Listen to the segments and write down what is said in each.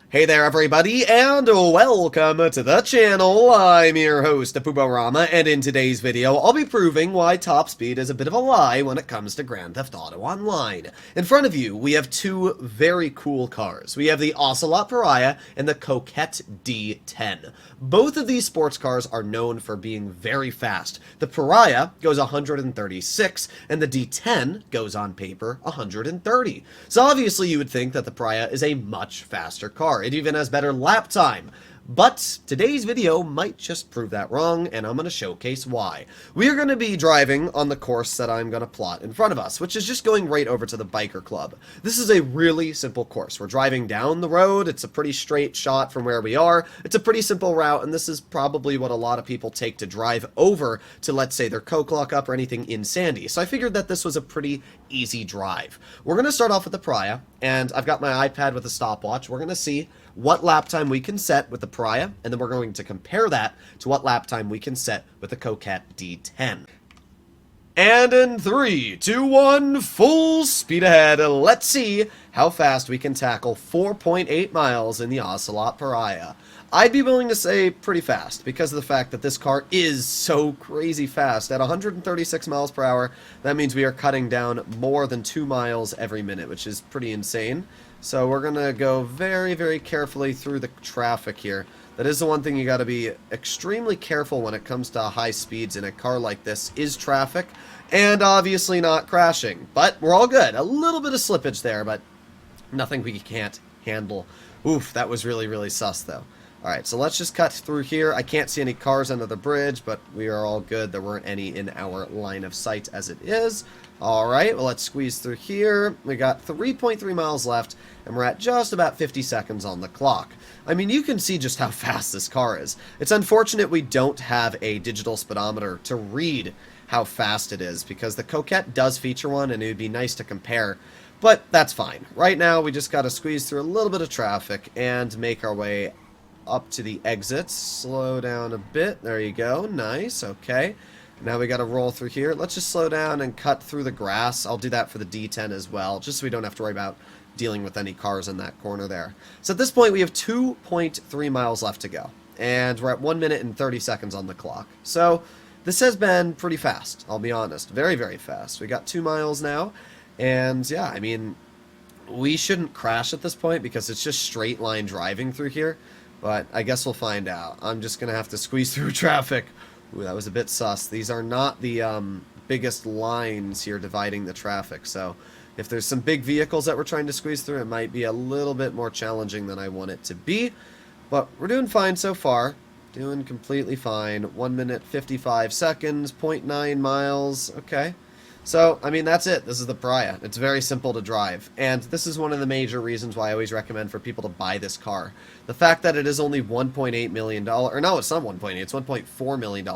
Hey there everybody, and welcome to the channel. I'm your host, Pooborama, and in today's video, I'll be proving why top speed is a bit of a lie when it comes to Grand Theft Auto Online. In front of you, we have two very cool cars. We have the Ocelot Pariah and the Coquette D10. Both of these sports cars are known for being very fast. The Pariah goes 136, and the D10 goes on paper 130. So obviously you would think that the Pariah is a much faster car. It even has better lap time. But today's video might just prove that wrong, and I'm going to showcase why. We are going to be driving on the course that I'm going to plot in front of us, which is just going right over to the biker club. This is a really simple course. We're driving down the road. It's a pretty straight shot from where we are. It's a pretty simple route, and this is probably what a lot of people take to drive over to, let's say, their coke lockup or anything in Sandy. So I figured that this was a pretty easy drive. We're going to start off with the Pariah, and I've got my iPad with a stopwatch. We're going to see what lap time we can set with the Pariah, and then we're going to compare that to what lap time we can set with the Coquette D10. And in 3, 2, 1, full speed ahead. Let's see how fast we can tackle 4.8 miles in the Ocelot Pariah. I'd be willing to say pretty fast because of the fact that this car is so crazy fast. At 136 miles per hour, that means we are cutting down more than 2 miles every minute, which is pretty insane. So we're going to go very, very carefully through the traffic here. That is the one thing you got to be extremely careful when it comes to high speeds in a car like this is traffic and obviously not crashing. But we're all good. A little bit of slippage there, but nothing we can't handle. Oof, that was really, really sus though. Alright, so let's just cut through here. I can't see any cars under the bridge, but we are all good. There weren't any in our line of sight as it is. Alright, well let's squeeze through here. We got 3.3 miles left, and we're at just about 50 seconds on the clock. I mean, you can see just how fast this car is. It's unfortunate we don't have a digital speedometer to read how fast it is, because the Coquette does feature one, and it would be nice to compare. But that's fine. Right now, we just got to squeeze through a little bit of traffic and make our way up to the exits. Slow down a bit. There you go. Nice. Okay. Now we got to roll through here. Let's just slow down and cut through the grass. I'll do that for the D10 as well, just so we don't have to worry about dealing with any cars in that corner there. So at this point, we have 2.3 miles left to go, and we're at 1 minute and 30 seconds on the clock. So this has been pretty fast, I'll be honest. Very, very fast. We got 2 miles now, and yeah, I mean, we shouldn't crash at this point because it's just straight line driving through here. But I guess we'll find out. I'm just going to have to squeeze through traffic. Ooh, that was a bit sus. These are not the biggest lines here dividing the traffic. So if there's some big vehicles that we're trying to squeeze through, it might be a little bit more challenging than I want it to be. But we're doing fine so far. Doing completely fine. 1 minute, 55 seconds, 0.9 miles. Okay. So, I mean, that's it. This is the Pariah. It's very simple to drive. And this is one of the major reasons why I always recommend for people to buy this car. The fact that it is only $1.8 million, or no, it's not 1.8, it's $1.4 million.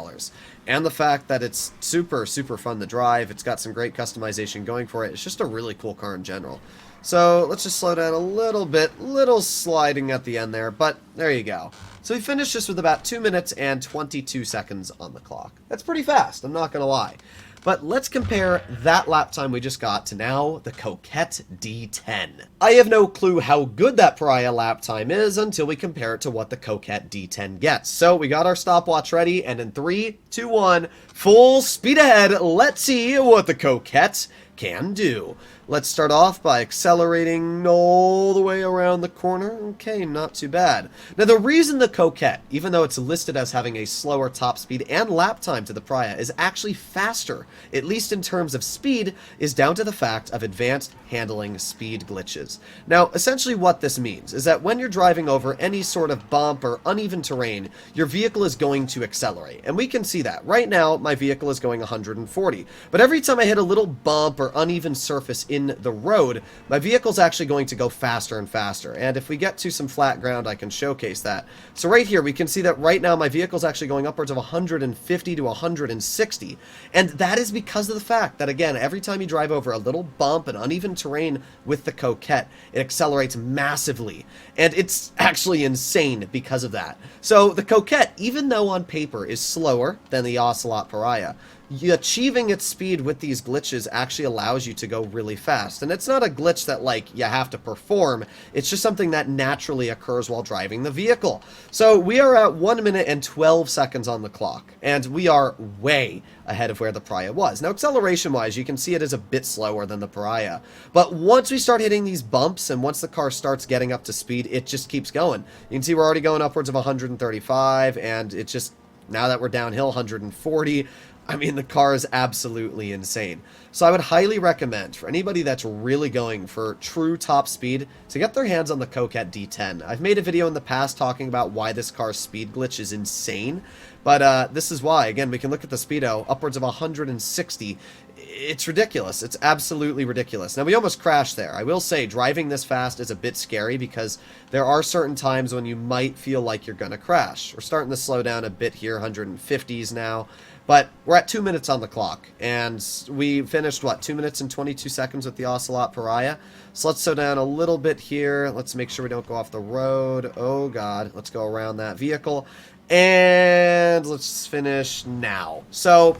And the fact that it's super, super fun to drive. It's got some great customization going for it. It's just a really cool car in general. So, let's just slow down a little bit. Little sliding at the end there, but there you go. So we finished just with about 2 minutes and 22 seconds on the clock. That's pretty fast, I'm not going to lie. But let's compare that lap time we just got to now the Coquette D10. I have no clue how good that Pariah lap time is until we compare it to what the Coquette D10 gets. So we got our stopwatch ready, and in 3, 2, 1, full speed ahead. Let's see what the Coquette can do. Let's start off by accelerating all the way around the corner. Okay, not too bad. Now, the reason the Coquette, even though it's listed as having a slower top speed and lap time to the Pariah, is actually faster, at least in terms of speed, is down to the fact of advanced handling speed glitches. Now, essentially what this means is that when you're driving over any sort of bump or uneven terrain, your vehicle is going to accelerate. And we can see that. Right now, my vehicle is going 140. But every time I hit a little bump or uneven surface in the road, my vehicle's actually going to go faster and faster. And if we get to some flat ground, I can showcase that. So right here, we can see that right now my vehicle's actually going upwards of 150 to 160. And that is because of the fact that, again, every time you drive over a little bump and uneven terrain with the Coquette, it accelerates massively. And it's actually insane because of that. So the Coquette, even though on paper is slower than the Ocelot Pariah, achieving its speed with these glitches actually allows you to go really fast. And it's not a glitch that, like, you have to perform. It's just something that naturally occurs while driving the vehicle. So we are at 1 minute and 12 seconds on the clock, and we are way ahead of where the Pariah was. Now, acceleration-wise, you can see it is a bit slower than the Pariah. But once we start hitting these bumps, and once the car starts getting up to speed, it just keeps going. You can see we're already going upwards of 135, and it just, now that we're downhill, 140. I mean, the car is absolutely insane. So I would highly recommend for anybody that's really going for true top speed to get their hands on the Coquette D10. I've made a video in the past talking about why this car's speed glitch is insane, but this is why. Again, we can look at the speedo, upwards of 160. It's ridiculous. It's absolutely ridiculous. Now, we almost crashed there. I will say, driving this fast is a bit scary because there are certain times when you might feel like you're going to crash. We're starting to slow down a bit here, 150s now. But we're at 2 minutes on the clock, and we finished, what, 2 minutes and 22 seconds with the Ocelot Pariah? So let's slow down a little bit here. Let's make sure we don't go off the road. Oh, God. Let's go around that vehicle. And let's finish now. So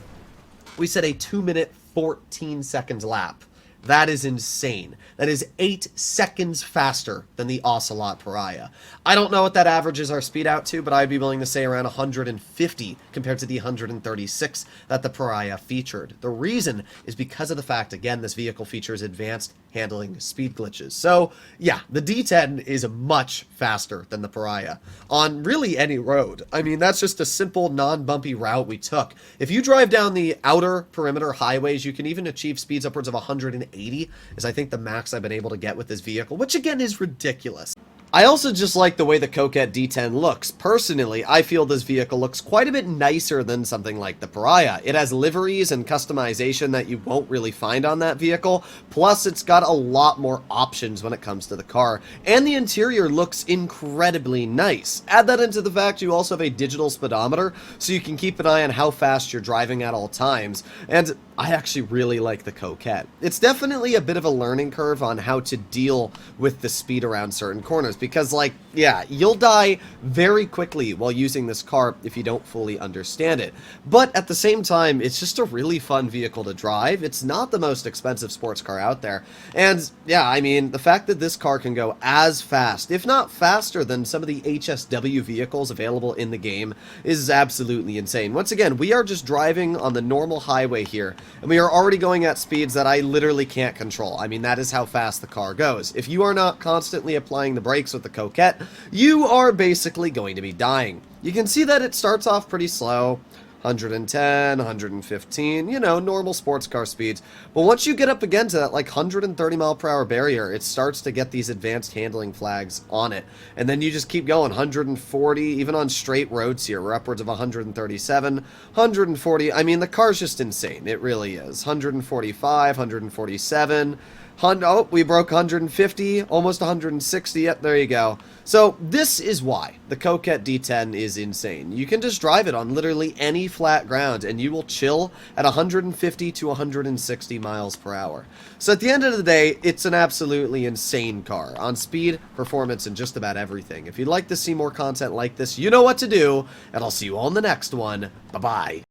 we said a 2 minute, 14 seconds lap. That is insane. That is 8 seconds faster than the Ocelot Pariah. I don't know what that averages our speed out to, but I'd be willing to say around 150 compared to the 136 that the Pariah featured. The reason is because of the fact, again, this vehicle features advanced handling speed glitches. So, yeah, the D10 is much faster than the Pariah on really any road. I mean, that's just a simple, non-bumpy route we took. If you drive down the outer perimeter highways, you can even achieve speeds upwards of 180, is I think the max I've been able to get with this vehicle, which again is ridiculous. I also just like the way the Coquette D10 looks. Personally, I feel this vehicle looks quite a bit nicer than something like the Pariah. It has liveries and customization that you won't really find on that vehicle, plus it's got a lot more options when it comes to the car, and the interior looks incredibly nice. Add that into the fact you also have a digital speedometer, so you can keep an eye on how fast you're driving at all times, and I actually really like the Coquette. It's definitely a bit of a learning curve on how to deal with the speed around certain corners, because, like, yeah, you'll die very quickly while using this car if you don't fully understand it. But at the same time, it's just a really fun vehicle to drive. It's not the most expensive sports car out there. And yeah, I mean, the fact that this car can go as fast, if not faster, than some of the HSW vehicles available in the game is absolutely insane. Once again, we are just driving on the normal highway here, and we are already going at speeds that I literally can't control. I mean, that is how fast the car goes. If you are not constantly applying the brakes with the Coquette, you are basically going to be dying. You can see that it starts off pretty slow, 110, 115, you know, normal sports car speeds. But once you get up again to that like 130 mile per hour barrier, it starts to get these advanced handling flags on it. And then you just keep going, 140, even on straight roads here, we're upwards of 137, 140. I mean, the car's just insane. It really is. 145, 147. Oh, we broke 150, almost 160. Yep, there you go. So this is why the Coquette D10 is insane. You can just drive it on literally any flat ground, and you will chill at 150 to 160 miles per hour. So at the end of the day, it's an absolutely insane car on speed, performance, and just about everything. If you'd like to see more content like this, you know what to do, and I'll see you all in the next one. Bye-bye.